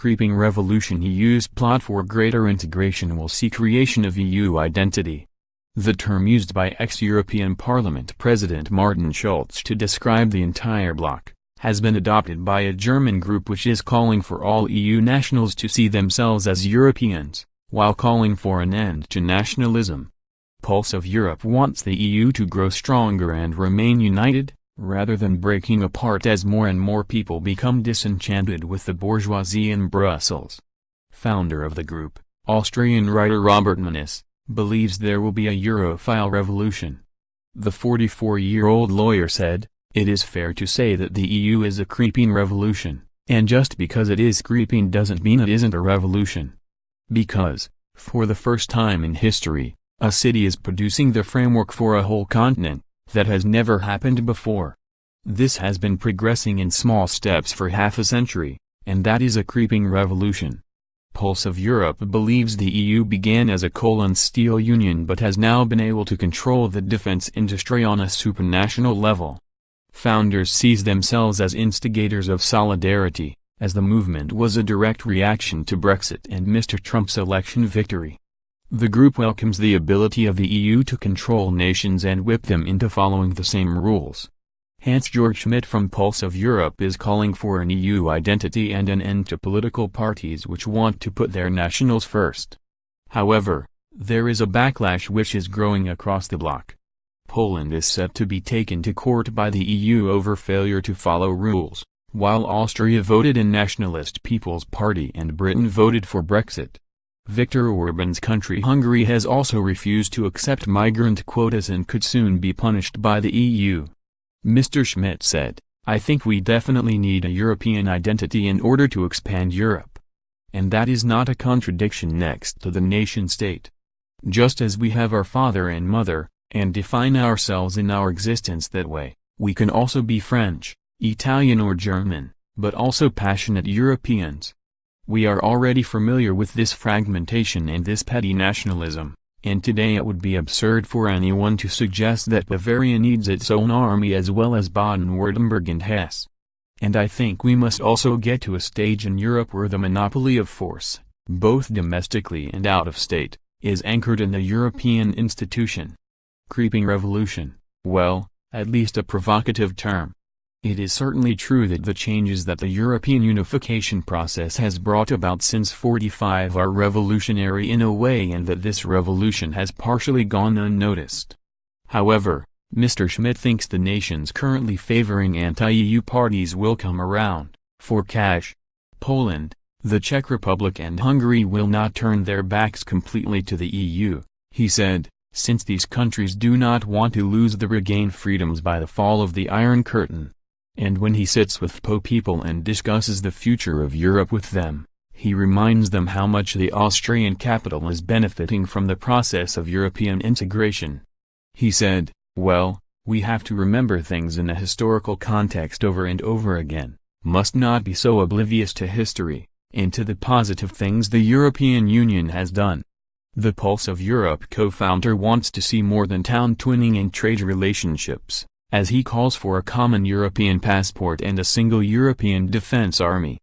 creeping revolution EU's plot for greater integration will see creation of EU identity. The term used by ex-European Parliament President Martin Schulz to describe the entire bloc has been adopted by a German group which is calling for all EU nationals to see themselves as Europeans, while calling for an end to nationalism. Pulse of Europe wants the EU to grow stronger and remain united, rather than breaking apart as more and more people become disenchanted with the bourgeoisie in Brussels. Founder of the group, Austrian writer Robert Menasse, believes there will be a Europhile revolution. The 44-year-old lawyer said, "It is fair to say that the EU is a creeping revolution, and just because it is creeping doesn't mean it isn't a revolution. Because, for the first time in history, a city is producing the framework for a whole continent. That has never happened before. This has been progressing in small steps for half a century, and that is a creeping revolution." Pulse of Europe believes the EU began as a coal and steel union but has now been able to control the defense industry on a supranational level. Founders sees themselves as instigators of solidarity, as the movement was a direct reaction to Brexit and Mr. Trump's election victory. The group welcomes the ability of the EU to control nations and whip them into following the same rules. Hans-Georg Schmidt from Pulse of Europe is calling for an EU identity and an end to political parties which want to put their nationals first. However, there is a backlash which is growing across the bloc. Poland is set to be taken to court by the EU over failure to follow rules, while Austria voted in Nationalist People's Party and Britain voted for Brexit. Viktor Orban's country Hungary has also refused to accept migrant quotas and could soon be punished by the EU. Mr. Schmidt said, "I think we definitely need a European identity in order to expand Europe. And that is not a contradiction next to the nation-state. Just as we have our father and mother, and define ourselves in our existence that way, we can also be French, Italian or German, but also passionate Europeans. We are already familiar with this fragmentation and this petty nationalism, and today it would be absurd for anyone to suggest that Bavaria needs its own army as well as Baden-Württemberg and Hesse. And I think we must also get to a stage in Europe where the monopoly of force, both domestically and out of state, is anchored in the European institution." Creeping revolution, well, at least a provocative term. It is certainly true that the changes that the European unification process has brought about since 1945 are revolutionary in a way and that this revolution has partially gone unnoticed. However, Mr. Schmidt thinks the nations currently favoring anti-EU parties will come around, for cash. Poland, the Czech Republic and Hungary will not turn their backs completely to the EU, he said, since these countries do not want to lose the regained freedoms by the fall of the Iron Curtain. And when he sits with Po people and discusses the future of Europe with them, he reminds them how much the Austrian capital is benefiting from the process of European integration. He said, "Well, we have to remember things in a historical context over and over again, must not be so oblivious to history, and to the positive things the European Union has done." The Pulse of Europe co-founder wants to see more than town twinning and trade relationships, as he calls for a common European passport and a single European defense army.